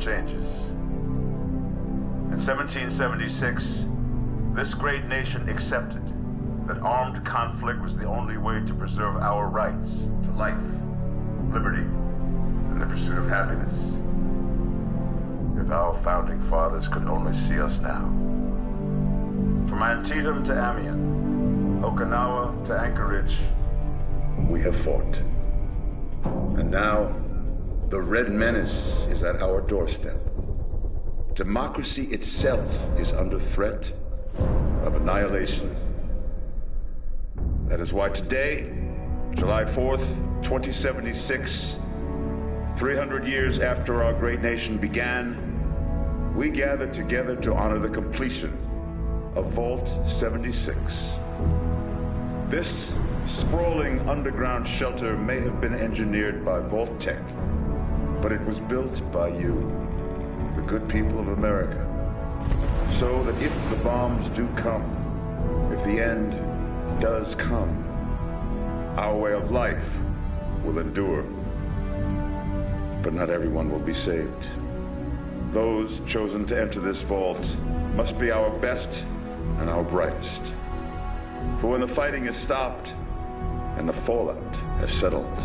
changes. In 1776, this great nation accepted that armed conflict was the only way to preserve our rights to life, liberty, and the pursuit of happiness. If our founding fathers could only see us now. From Antietam to Amiens, Okinawa to Anchorage, we have fought. And now, the Red Menace is at our doorstep. Democracy itself is under threat of annihilation. That is why today, July 4th, 2076, 300 years after our great nation began, we gather together to honor the completion of Vault 76. This sprawling underground shelter may have been engineered by Vault Tech, but it was built by you, the good people of America, so that if the bombs do come, if the end does come, our way of life will endure. But not everyone will be saved. Those chosen to enter this vault must be our best and our brightest. For when the fighting is stopped and the fallout has settled,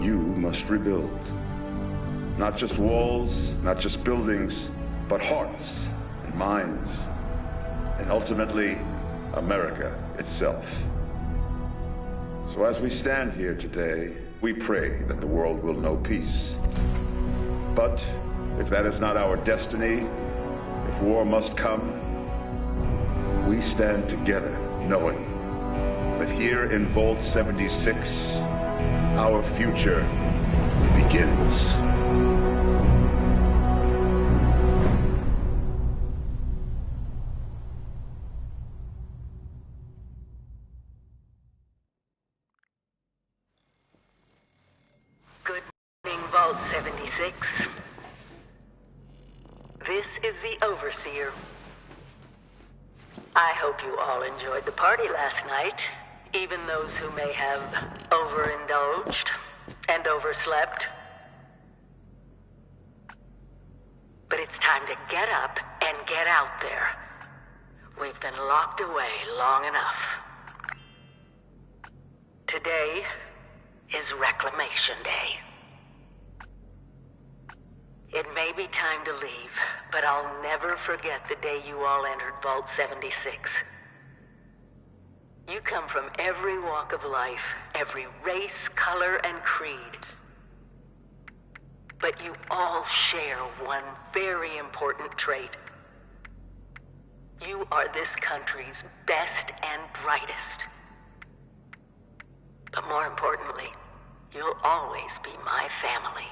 you must rebuild. Not just walls, not just buildings, but hearts and minds, and ultimately, America itself. So as we stand here today, we pray that the world will know peace. But if that is not our destiny, if war must come, we stand together knowing that here in Vault 76, our future begins. Good evening, Vault 76. This is the Overseer. I hope you all enjoyed the party last night, even those who may have overindulged and overslept. But it's time to get up and get out there. We've been locked away long enough. Today is Reclamation Day. It may be time to leave, but I'll never forget the day you all entered Vault 76. You come from every walk of life, every race, color, and creed. But you all share one very important trait. You are this country's best and brightest. But more importantly, you'll always be my family.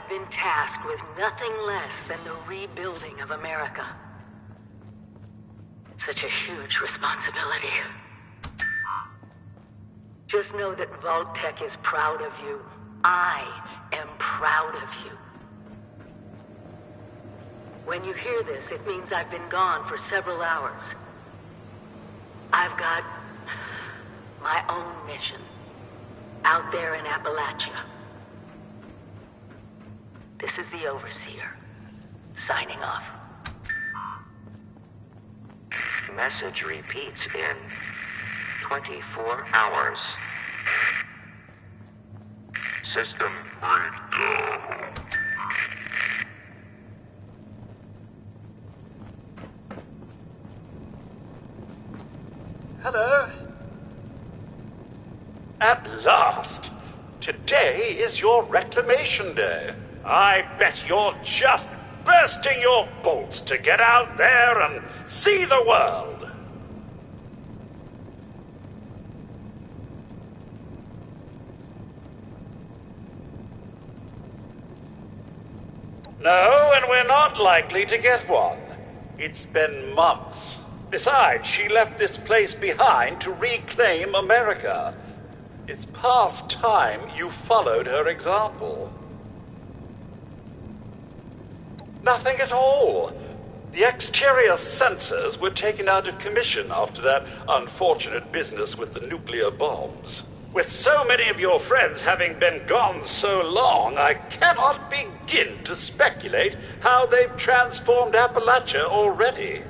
have been tasked with nothing less than the rebuilding of America. Such a huge responsibility. Just know that Vault-Tec is proud of you. I am proud of you. When you hear this, it means I've been gone for several hours. I've got my own mission out there in Appalachia. This is the Overseer, signing off. Message repeats in 24 hours. System breakdown. Hello? At last! Today is your reclamation day. I bet you're just bursting your bolts to get out there and see the world. No, and we're not likely to get one. It's been months. Besides, she left this place behind to reclaim America. It's past time you followed her example. Nothing at all. The exterior sensors were taken out of commission after that unfortunate business with the nuclear bombs. With so many of your friends having been gone so long, I cannot begin to speculate how they've transformed Appalachia already.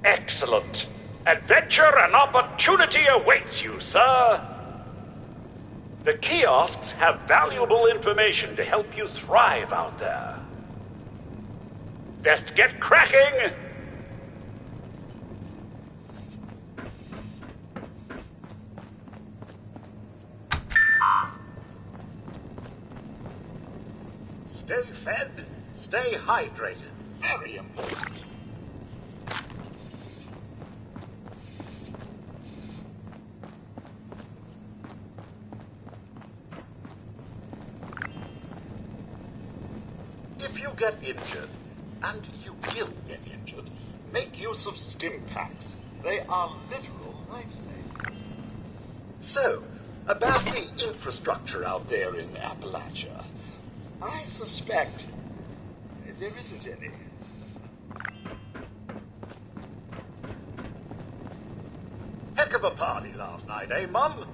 Excellent. Adventure and opportunity awaits you, sir. The kiosks have valuable information to help you thrive out there. Best get cracking! Stay fed, stay hydrated. Very important. If you get injured, and you will get injured, make use of stim packs. They are literal lifesavers. So, about the infrastructure out there in Appalachia, I suspect there isn't any. Heck of a party last night, eh, Mum?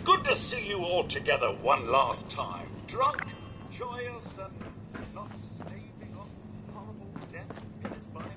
Good to see you all together one last time. Drunk, joyous, and not staving off horrible death minute by minute.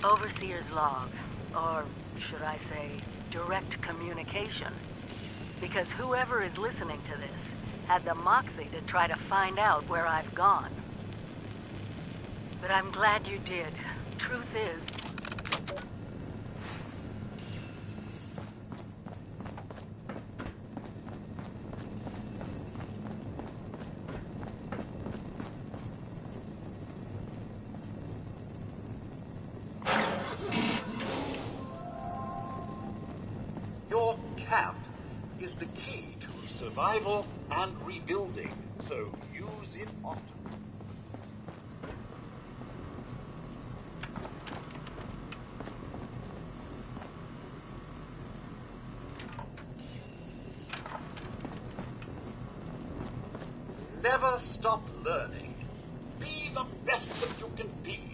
Overseer's log, or should I say, direct communication. Because whoever is listening to this had the moxie to try to find out where I've gone. But I'm glad you did. Truth is, Your camp is the key to survival and rebuilding, so use it often. Never stop learning. Be the best that you can be.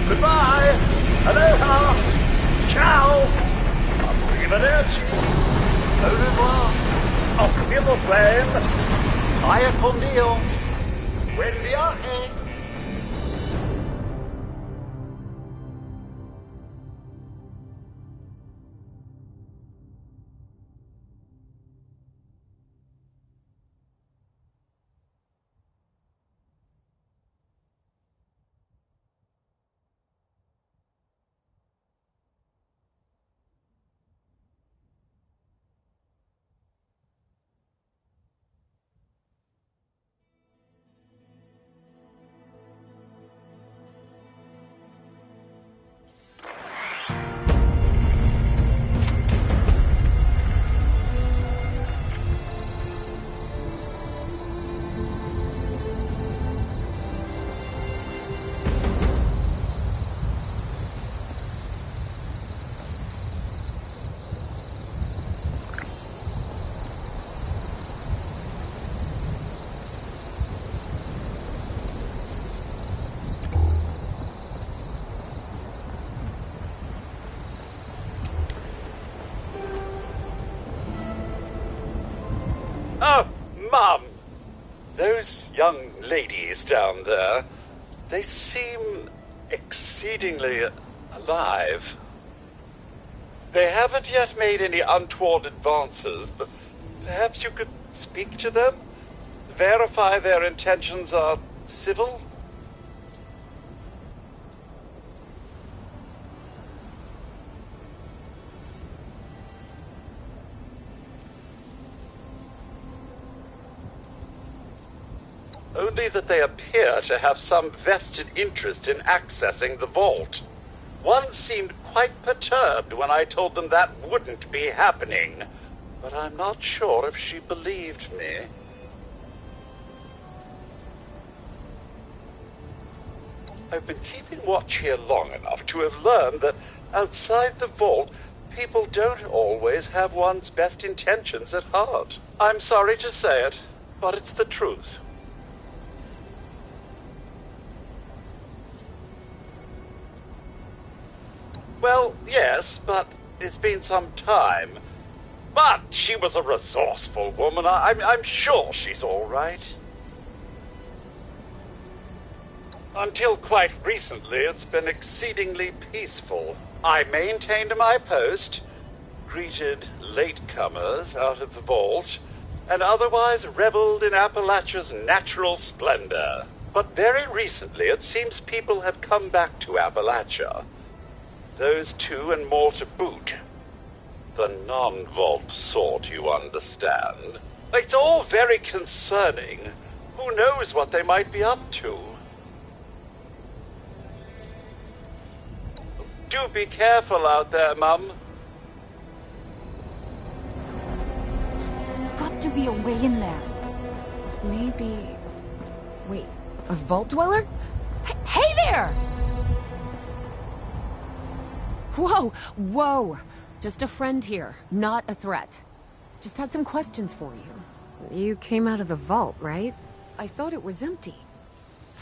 Goodbye! Aloha! Ciao! Arrivederci! Au revoir! Auf Wiedersehen! Vaya con Dios! Buen viaje! Oh, Mum! Those young ladies down there, they seem exceedingly alive. They haven't yet made any untoward advances, but perhaps you could speak to them? Verify their intentions are civil? only that they appear to have some vested interest in accessing the vault. One seemed quite perturbed when I told them that wouldn't be happening, but I'm not sure if she believed me. I've been keeping watch here long enough to have learned that outside the vault, people don't always have one's best intentions at heart. I'm sorry to say it, but it's the truth. Well, yes, but it's been some time. But she was a resourceful woman. I'm sure she's all right. Until quite recently, it's been exceedingly peaceful. I maintained my post, greeted latecomers out of the vault, and otherwise reveled in Appalachia's natural splendor. But very recently, it seems people have come back to Appalachia. Those two and more to boot. The non-vault sort, you understand. It's all very concerning. Who knows what they might be up to? Do be careful out there, Mum. There's got to be a way in there. Maybe... Wait, a vault dweller? Hey there! Whoa, whoa! Just a friend here, not a threat. Just had some questions for you. You came out of the vault, right? I thought it was empty.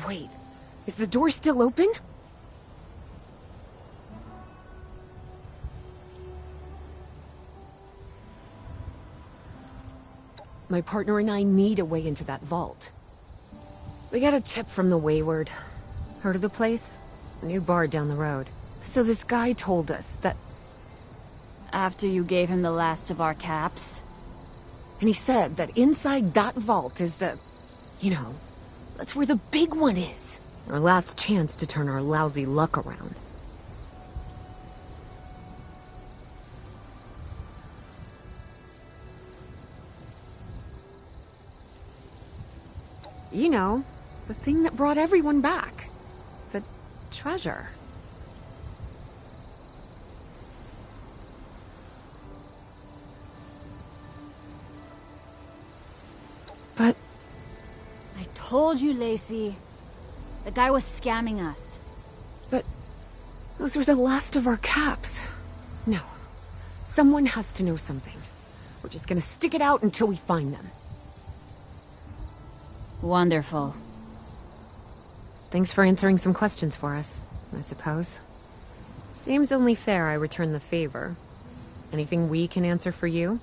Wait, is the door still open? My partner and I need a way into that vault. We got a tip from the Wayward. Heard of the place? A new bar down the road. So this guy told us that... After you gave him the last of our caps? And he said that inside that vault is the... You know, that's where the big one is. Our last chance to turn our lousy luck around. You know, the thing that brought everyone back. The treasure. But... I told you, Lacey. The guy was scamming us. But... those were the last of our caps. No. Someone has to know something. We're just gonna stick it out until we find them. Wonderful. Thanks for answering some questions for us, I suppose. Seems only fair I return the favor. Anything we can answer for you?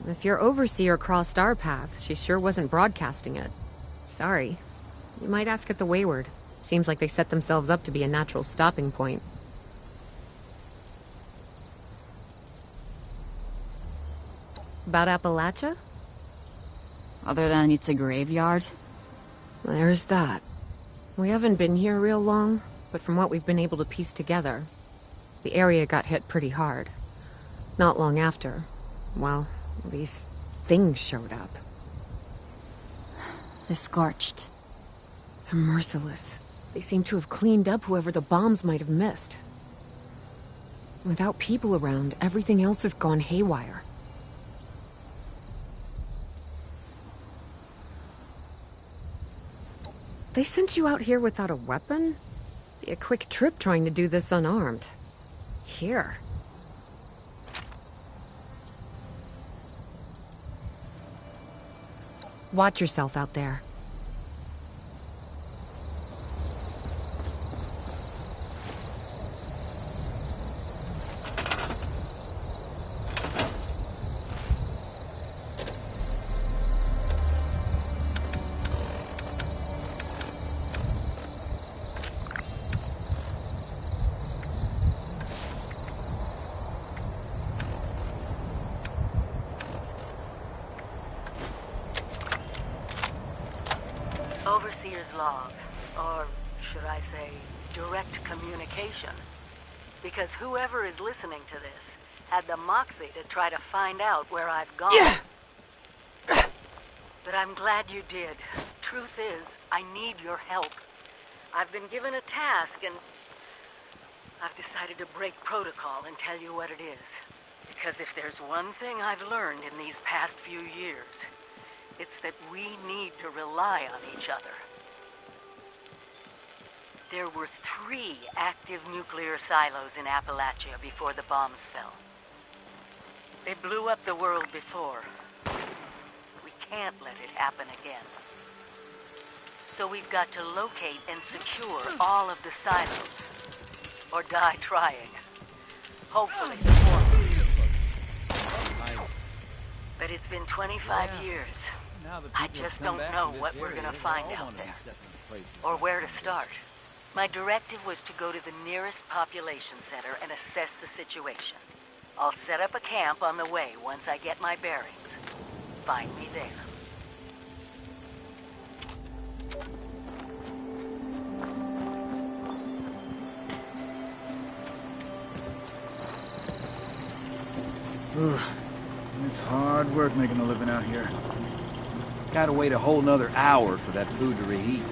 If your overseer crossed our path, she sure wasn't broadcasting it. Sorry. You might ask at the Wayward. Seems like they set themselves up to be a natural stopping point. About Appalachia? Other than it's a graveyard? There's that. We haven't been here real long, but from what we've been able to piece together, the area got hit pretty hard. Not long after, well, these things showed up. The Scorched. They're merciless. They seem to have cleaned up whoever the bombs might have missed. Without people around, everything else has gone haywire. They sent you out here without a weapon? Be a quick trip trying to do this unarmed. Here. Watch yourself out there. overseer's log, or should I say, direct communication. Because whoever is listening to this had the moxie to try to find out where I've gone. But I'm glad you did. Truth is, I need your help. I've been given a task, and I've decided to break protocol and tell you what it is. Because if there's one thing I've learned in these past few years, it's that we need to rely on each other. There were 3 active nuclear silos in Appalachia before the bombs fell. They blew up the world before. We can't let it happen again. So we've got to locate and secure all of the silos. Or die trying. Hopefully the former. But it's been 25 years. I just don't know what we're gonna find out there. Or where to start. My directive was to go to the nearest population center and assess the situation. I'll set up a camp on the way once I get my bearings. Find me there. It's hard work making a living out here. Gotta wait a whole nother hour for that food to reheat.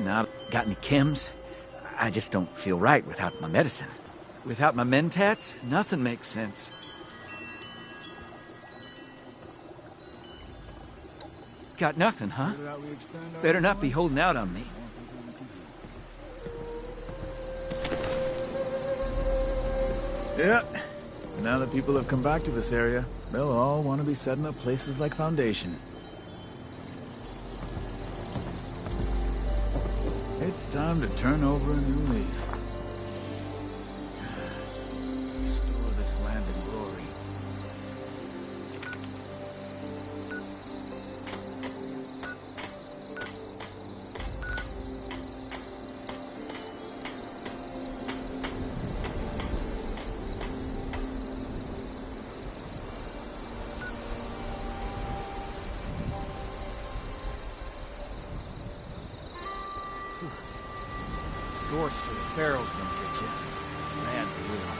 Now, got any chems? I just don't feel right without my medicine. Without my mentats, nothing makes sense. Got nothing, huh? Better not be holding out on me. Yeah. Now that people have come back to this area, they'll all want to be setting up places like Foundation. It's time to turn over a new leaf. Restore this land in glory. Scorched to the barrels gonna get you. Man's real.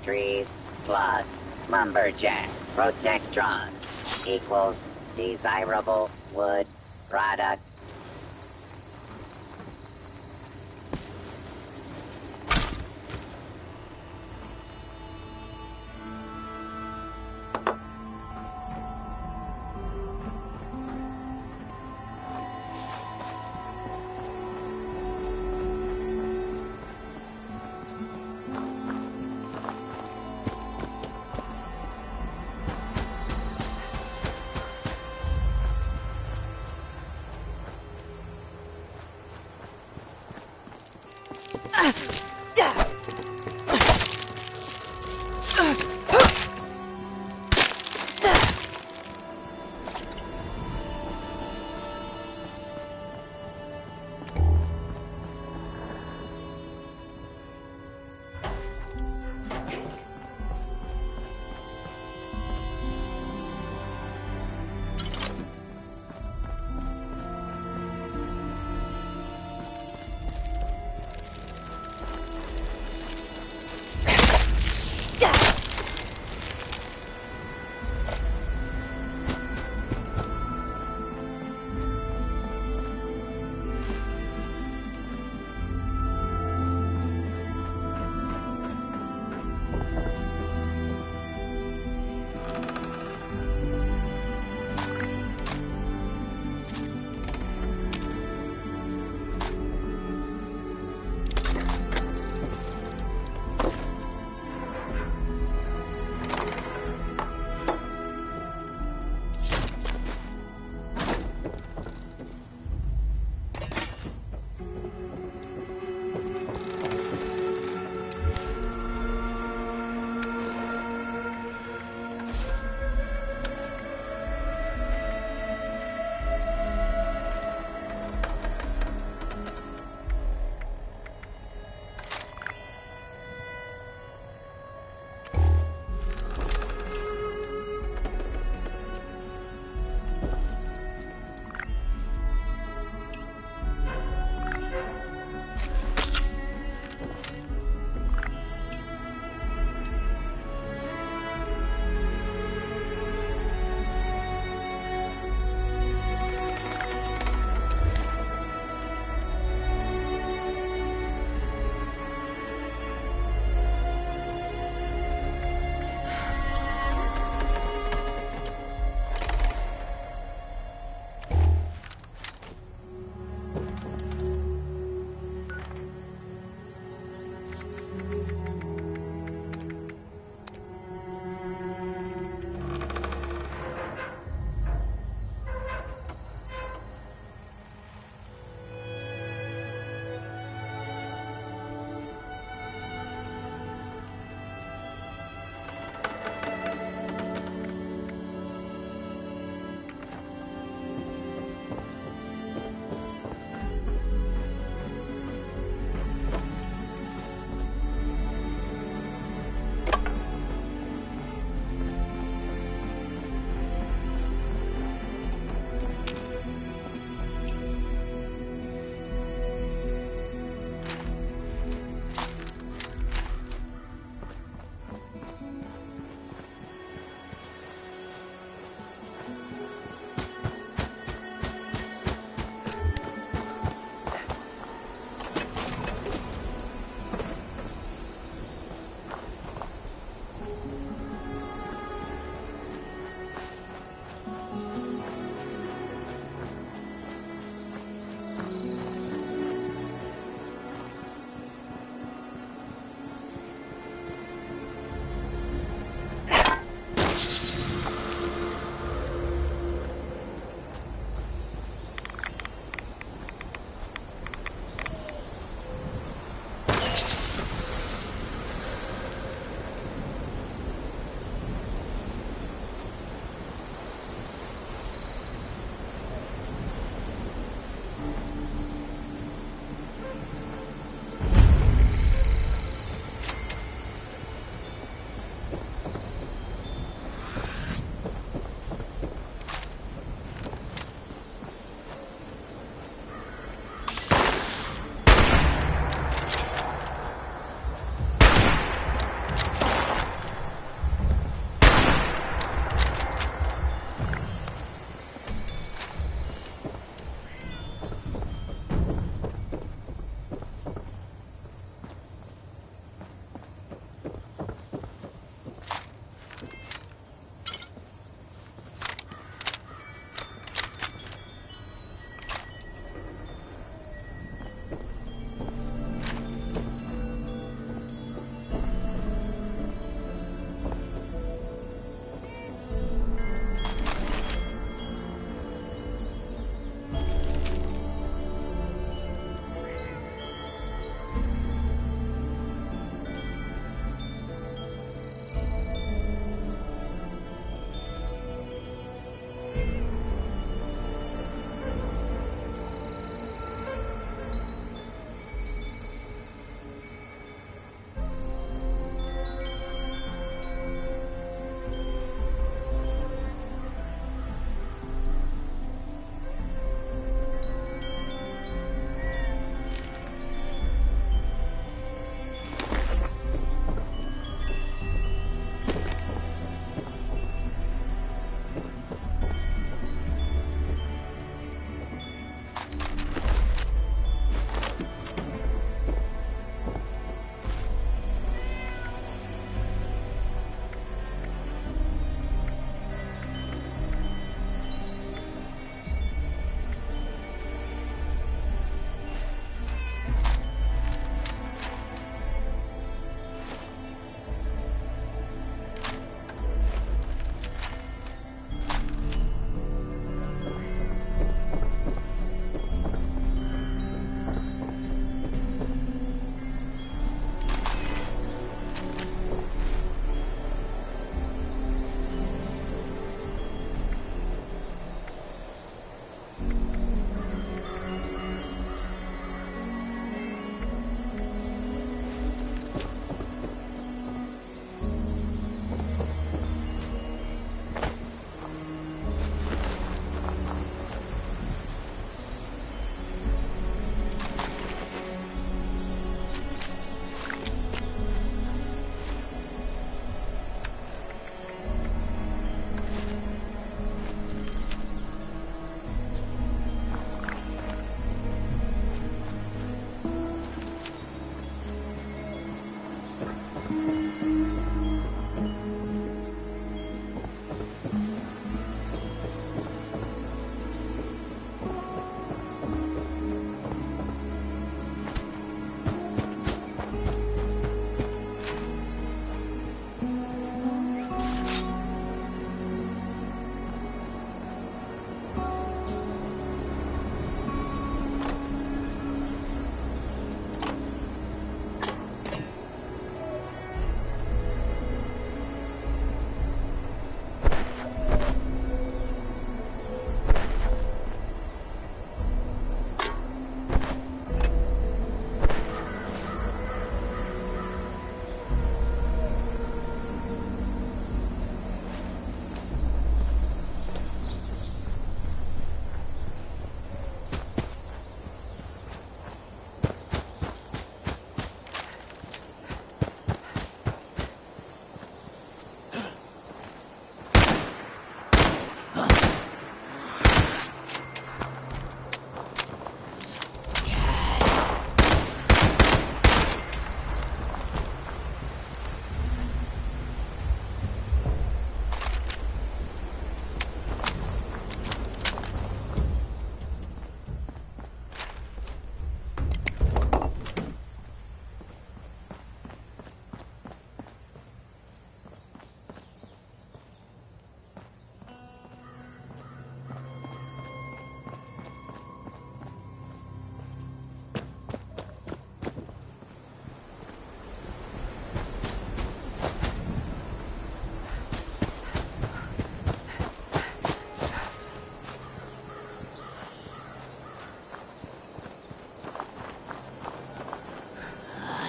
trees plus lumberjack protectron equals desirable wood product.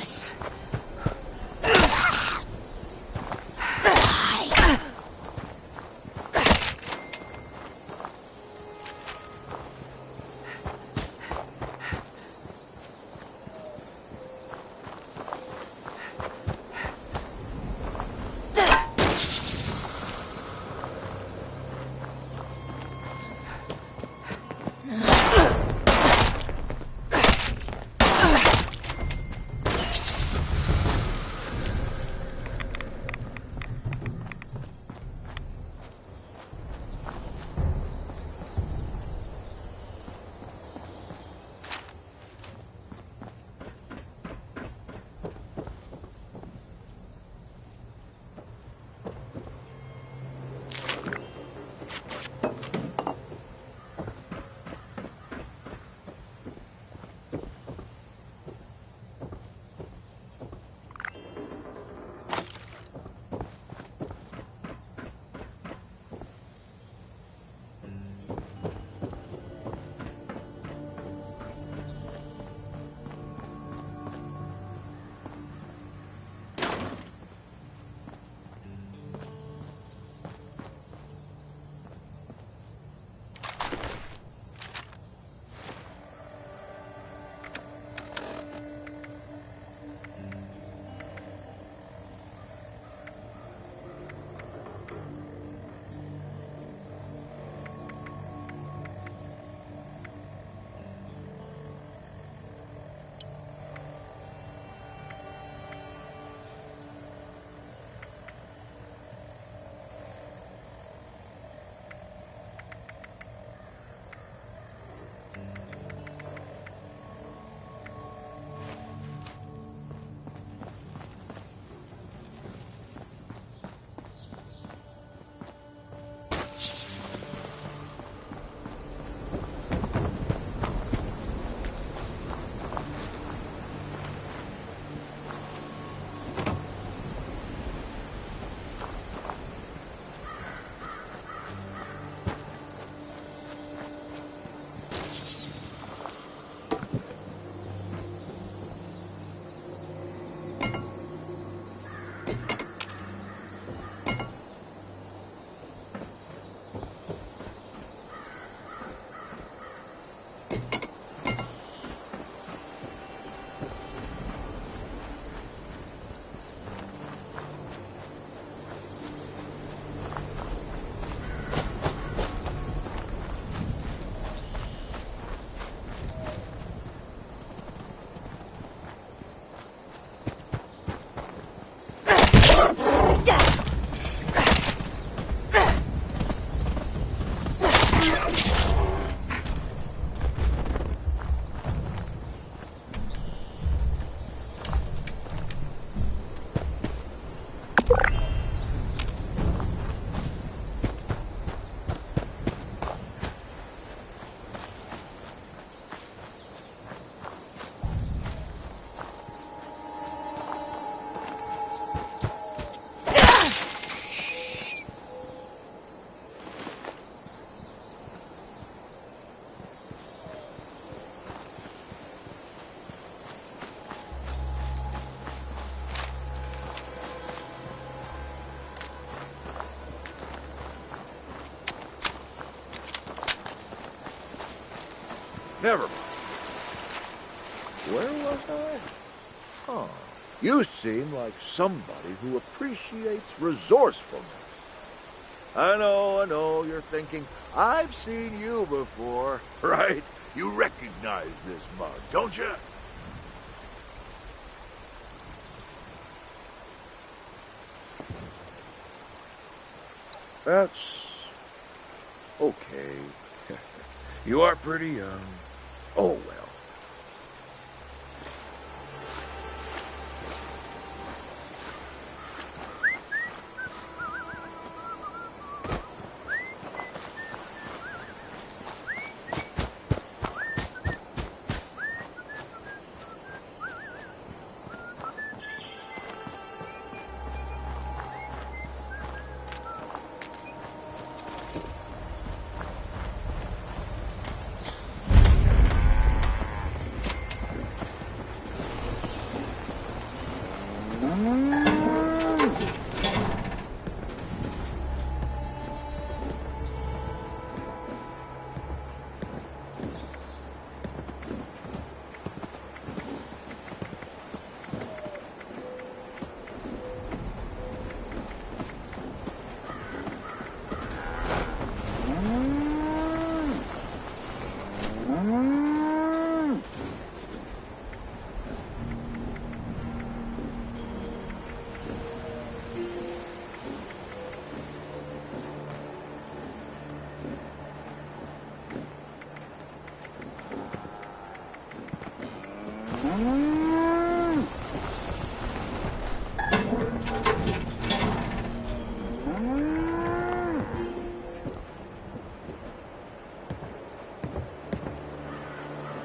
us. Never mind. Where was I? Oh, you seem like somebody who appreciates resourcefulness. I know, you're thinking, I've seen you before, right? You recognize this mug, don't you? That's... okay. You are pretty young. Oh, well.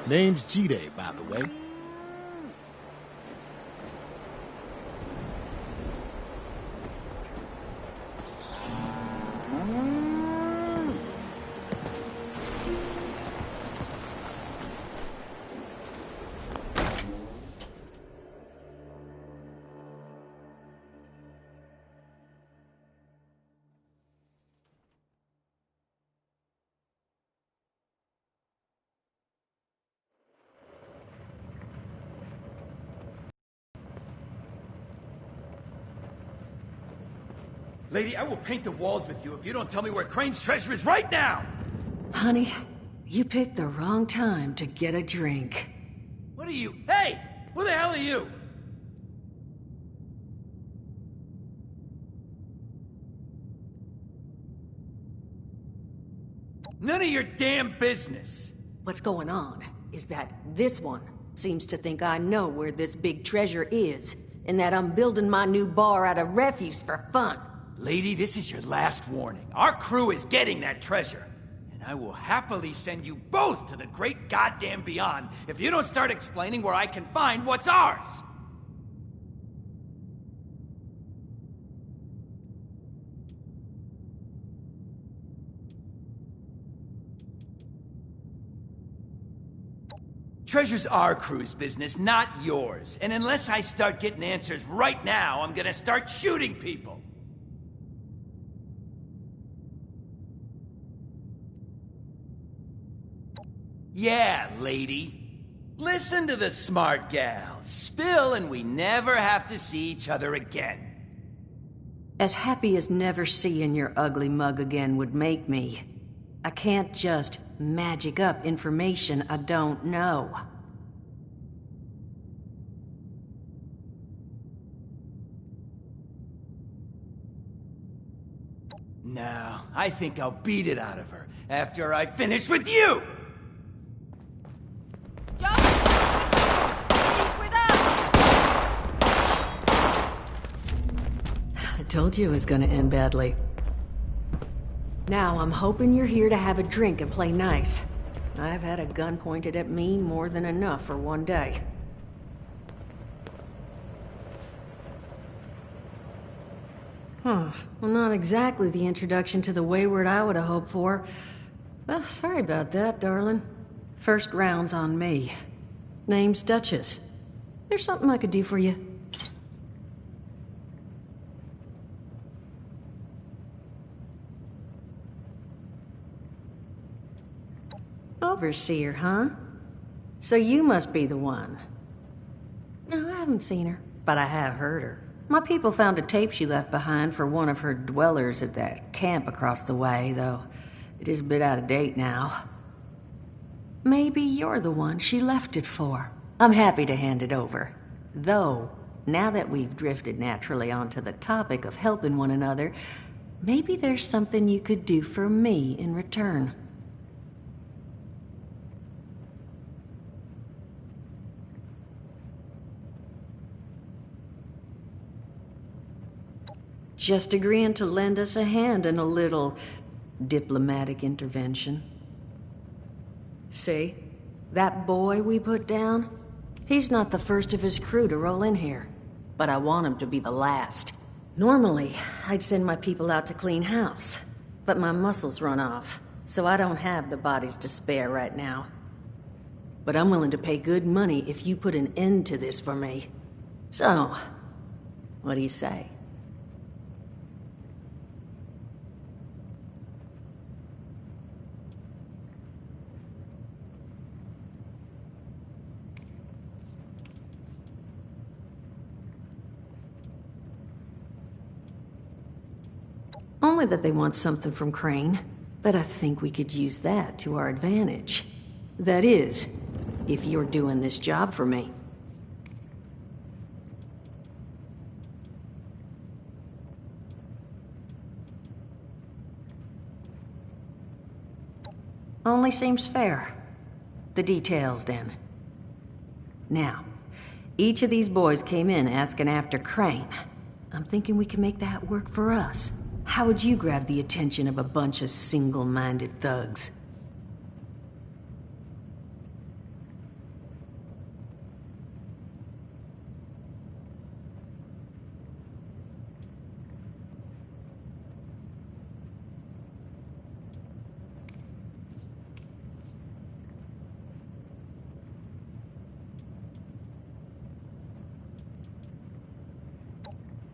Name's G-Day, by the way. Lady, I will paint the walls with you if you don't tell me where Crane's treasure is right now! Honey, you picked the wrong time to get a drink. What are you? Hey! Who the hell are you? None of your damn business! What's going on is that this one seems to think I know where this big treasure is, and that I'm building my new bar out of refuse for fun. Lady, this is your last warning. Our crew is getting that treasure. And I will happily send you both to the great goddamn beyond if you don't start explaining where I can find what's ours! Treasure's our crew's business, not yours. And unless I start getting answers right now, I'm gonna start shooting people. Yeah, lady. Listen to the smart gal. Spill and we never have to see each other again. As happy as never seeing your ugly mug again would make me, I can't just magic up information I don't know. No, I think I'll beat it out of her after I finish with you! I told you it was gonna end badly. Now I'm hoping you're here to have a drink and play nice. I've had a gun pointed at me more than enough for one day. Well, not exactly the introduction to the Wayward I would have hoped for. Well, sorry about that, darling. First round's on me. Name's Duchess. There's something I could do for you. Overseer, huh? So you must be the one. No, I haven't seen her, but I have heard her. My people found a tape she left behind for one of her dwellers at that camp across the way, though it is a bit out of date now. Maybe you're the one she left it for. I'm happy to hand it over. Though, now that we've drifted naturally onto the topic of helping one another, maybe there's something you could do for me in return. Just agreeing to lend us a hand in a little diplomatic intervention. See? That boy we put down? He's not the first of his crew to roll in here. But I want him to be the last. Normally, I'd send my people out to clean house. But my muscles run off, so I don't have the bodies to spare right now. But I'm willing to pay good money if you put an end to this for me. So, What do you say? Only that they want something from Crane, but I think we could use that to our advantage. That is, if you're doing this job for me. Only seems fair. The details, then. Now, each of these boys came in asking after Crane. I'm thinking we can make that work for us. How would you grab the attention of a bunch of single-minded thugs?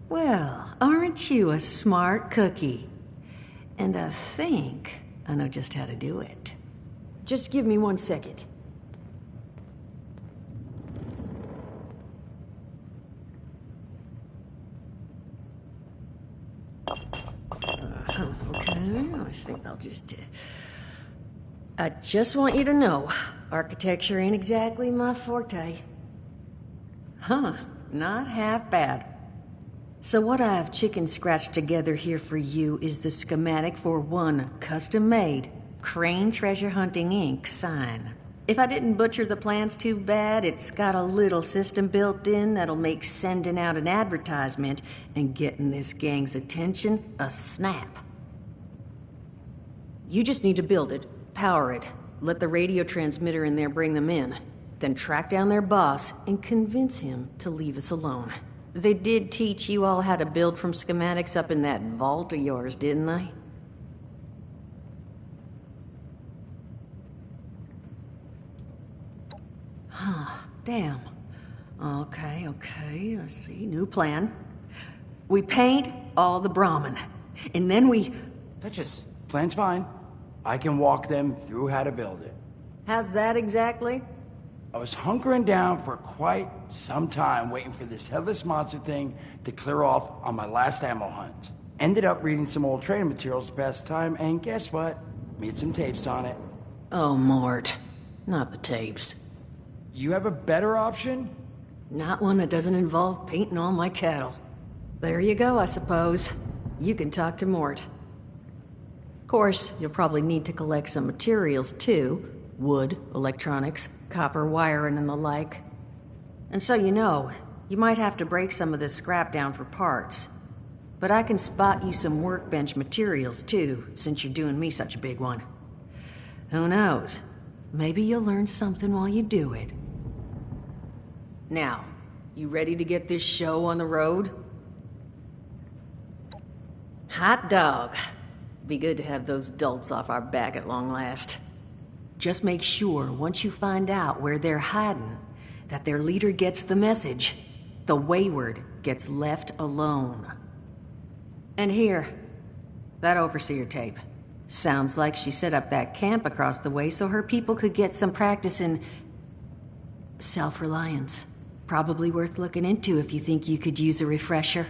Well, aren't you a smart cookie? And I think I know just how to do it. Just give me 1 second. Okay, I think I'll just... I just want you to know, architecture ain't exactly my forte. Huh, not half bad. So what I've chicken scratched together here for you is the schematic for one custom-made Crane Treasure Hunting Inc. sign. If I didn't butcher the plans too bad, it's got a little system built in that'll make sending out an advertisement and getting this gang's attention a snap. You just need to build it, power it, let the radio transmitter in there bring them in, then track down their boss and convince him to leave us alone. They did teach you all how to build from schematics up in that vault of yours, didn't they? Huh, damn. Okay, let's see. New plan. We paint all the Brahmin, and then we... Duchess, plan's fine. I can walk them through how to build it. How's that exactly? I was hunkering down for quite some time waiting for this headless monster thing to clear off on my last ammo hunt. Ended up reading some old training materials to pass the time, and guess what? Made some tapes on it. Oh, Mort. Not the tapes. You have a better option? Not one that doesn't involve painting all my cattle. There you go, I suppose. You can talk to Mort. Of course, you'll probably need to collect some materials, too. Wood, electronics, copper wiring and the like. And so you know, you might have to break some of this scrap down for parts. But I can spot you some workbench materials too, since you're doing me such a big one. Who knows? Maybe you'll learn something while you do it. Now, you ready to get this show on the road? Hot dog. Be good to have those dolts off our back at long last. Just make sure, once you find out where they're hiding, that their leader gets the message. The wayward gets left alone. And here, that overseer tape. Sounds like she set up that camp across the way so her people could get some practice in... self-reliance. Probably worth looking into if you think you could use a refresher.